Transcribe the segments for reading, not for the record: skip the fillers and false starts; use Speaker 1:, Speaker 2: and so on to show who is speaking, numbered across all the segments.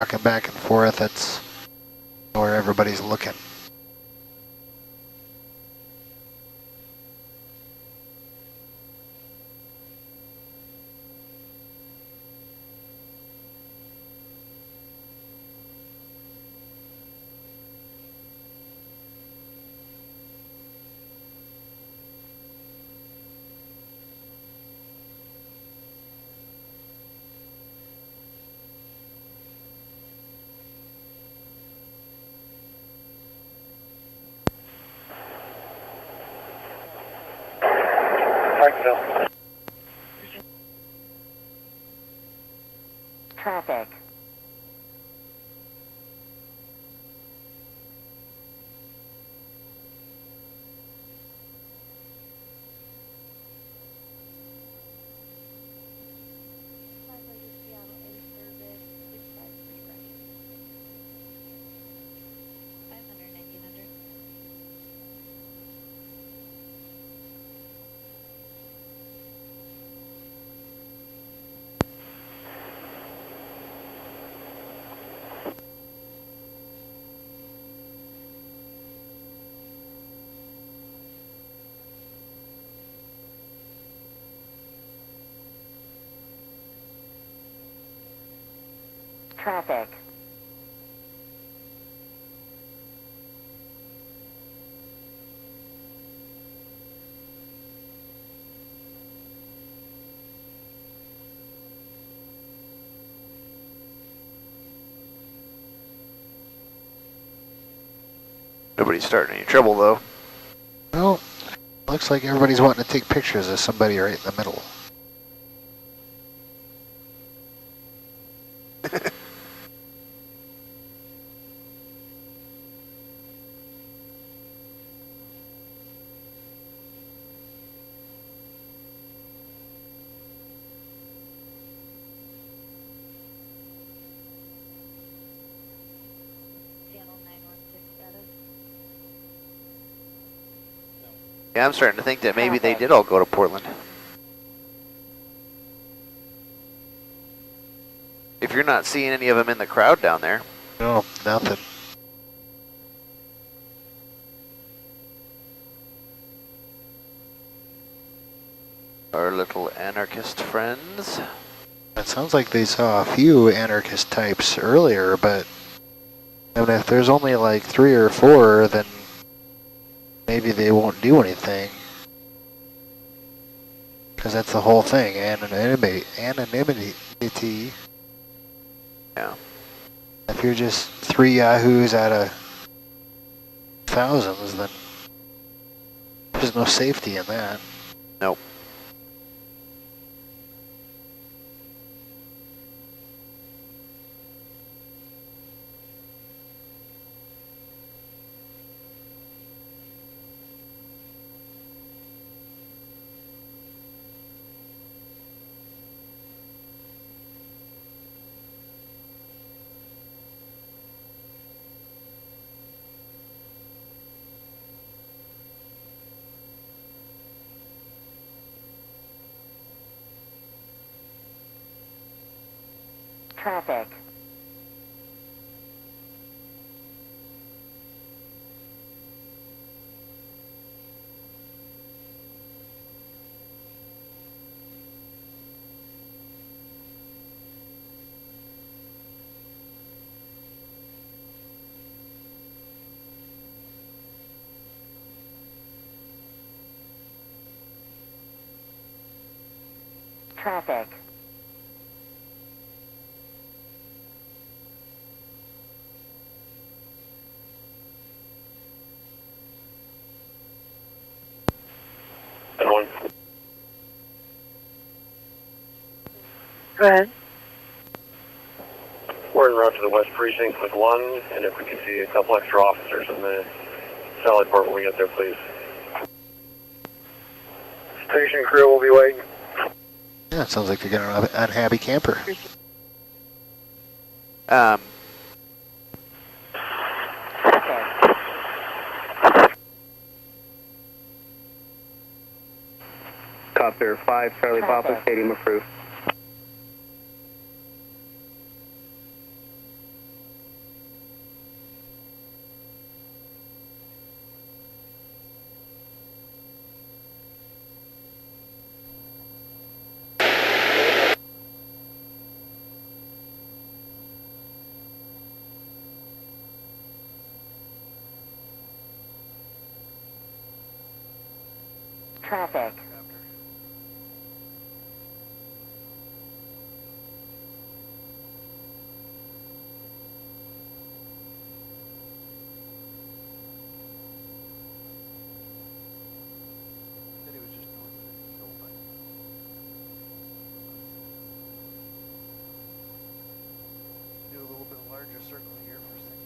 Speaker 1: Rocking back and forth, that's where everybody's looking.
Speaker 2: Traffic. Traffic.
Speaker 3: Nobody's starting any trouble though.
Speaker 1: Well, looks like everybody's wanting to take pictures of somebody right in the middle.
Speaker 3: Yeah, I'm starting to think that maybe they did all go to Portland. If you're not seeing any of them in the crowd down there.
Speaker 1: No, nothing.
Speaker 3: Our little anarchist friends.
Speaker 1: It sounds like they saw a few anarchist types earlier, but I mean, if there's only like 3 or 4, then maybe they won't do anything. Because that's the whole thing, anonymity.
Speaker 3: Yeah.
Speaker 1: If you're just 3 yahoos out of thousands, then there's no safety in that.
Speaker 3: Nope.
Speaker 2: Traffic. Traffic. Go ahead.
Speaker 4: We're en route to the West Precinct with 1, and if we can see a couple extra officers in the Sally Port when we get there, please. Station crew will be waiting.
Speaker 1: Yeah, it sounds like you're getting an unhappy camper.
Speaker 5: Copter 5, Charlie Papa, stadium approved.
Speaker 2: Traffic.
Speaker 3: Said he was just north of the Eagle, but do a little bit larger circle here for a second.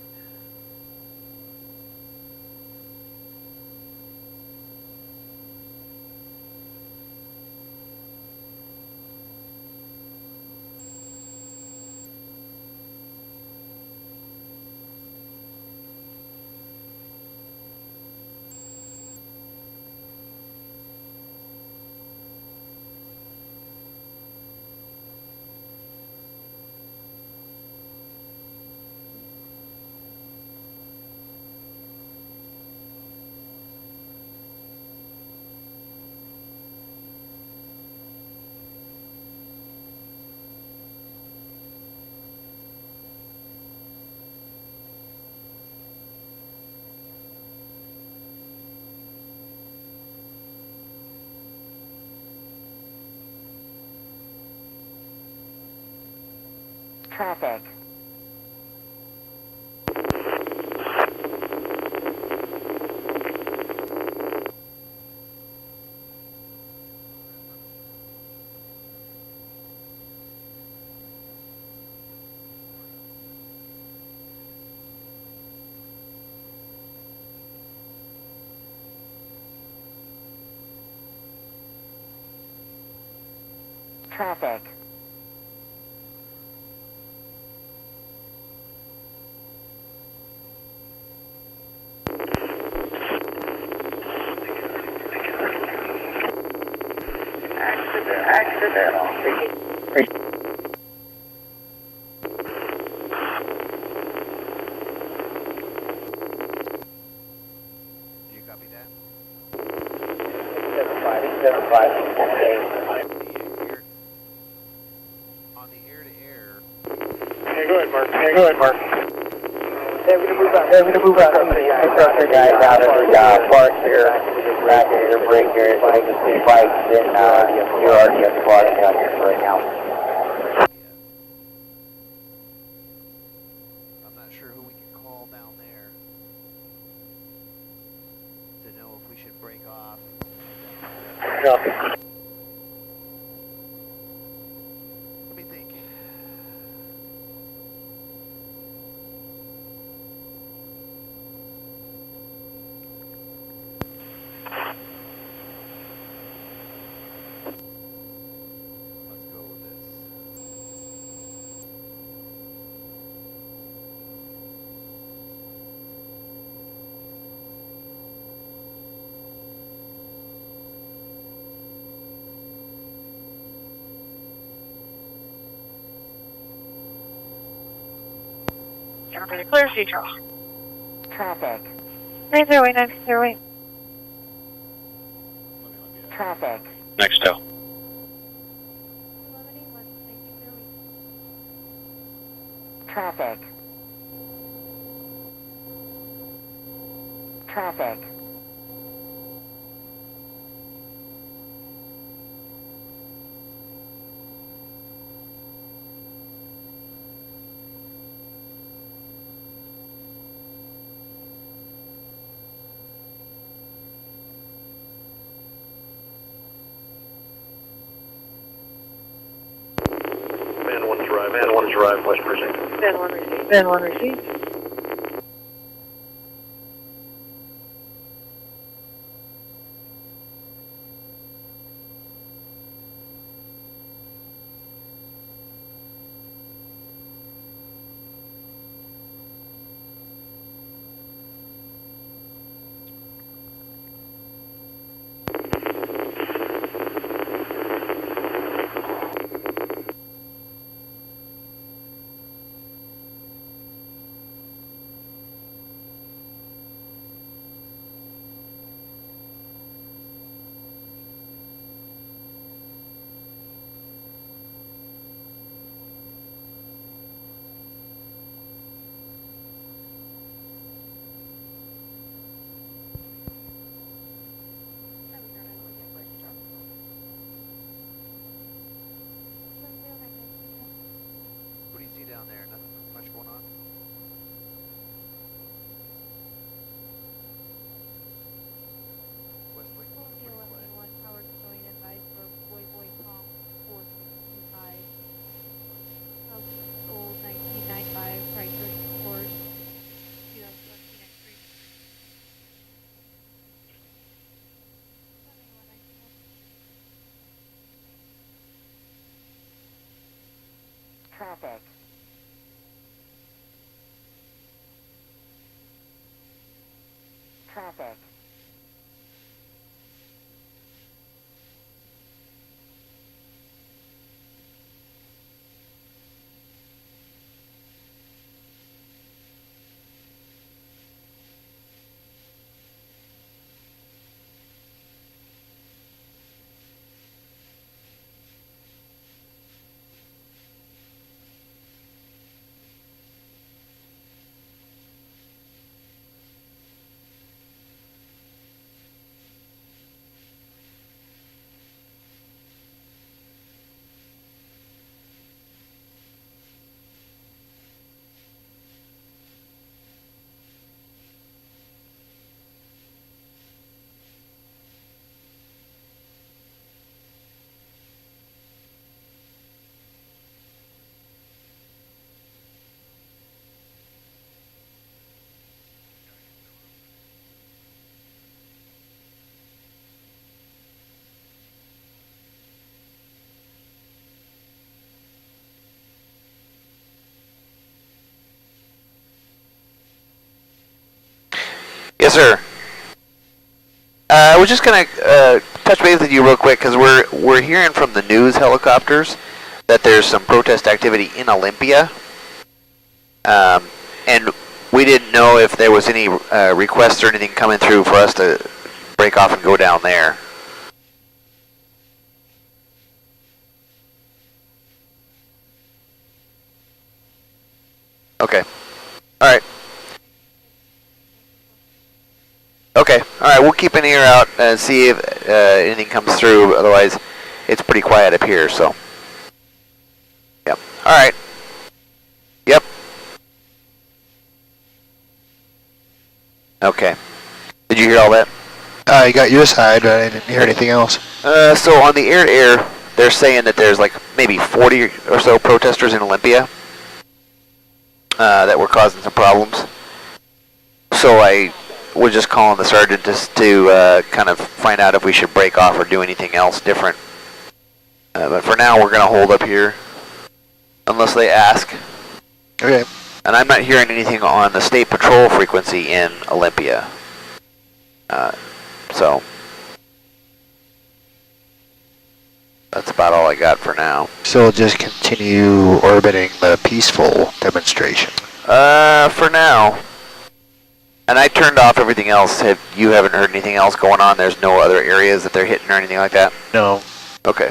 Speaker 2: Traffic. Traffic. Accidental.
Speaker 3: Do you copy that?
Speaker 2: 75.
Speaker 3: On the air-to-air,
Speaker 4: Hey, go ahead, Mark. Hey, go ahead, Mark.
Speaker 2: They're gonna move out some of the infrastructure guys out of the park here. Back in the break here, so they can see bikes in your RDS park out here right now.
Speaker 3: I'm not sure who we can call down there to know if we should break off.
Speaker 4: Yeah.
Speaker 3: Let me think. Let's go with this.
Speaker 6: Everybody clear, Central.
Speaker 2: Traffic.
Speaker 6: 9089,
Speaker 2: Traffic.
Speaker 5: Next tow.
Speaker 2: Traffic. Traffic.
Speaker 4: Man 1 drive, West Precinct.
Speaker 6: Van 1 received.
Speaker 2: Traffic. Traffic.
Speaker 3: Yes, sir. We're just gonna touch base with you real quick because we're hearing from the news helicopters that there's some protest activity in Olympia, and we didn't know if there was any requests or anything coming through for us to break off and go down there. Okay. All right. Okay. All right. We'll keep an ear out and see if anything comes through. Otherwise, it's pretty quiet up here. So. Yep. All right. Yep. Okay. Did you hear all that?
Speaker 1: You got your side, but I didn't hear anything else.
Speaker 3: So on the air-to-air, they're saying that there's like maybe 40 or so protesters in Olympia that were causing some problems. So I was just calling the sergeant just to kind of find out if we should break off or do anything else different. But for now, we're going to hold up here unless they ask.
Speaker 1: Okay.
Speaker 3: And I'm not hearing anything on the state patrol frequency in Olympia. So that's about all I got for now.
Speaker 1: So we'll just continue orbiting the peaceful demonstration.
Speaker 3: For now. And I turned off everything else. You haven't heard anything else going on? There's no other areas that they're hitting or anything like that?
Speaker 1: No.
Speaker 3: Okay.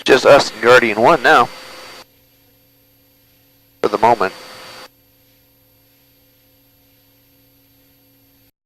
Speaker 3: Just us and Guardian 1 now. For the moment.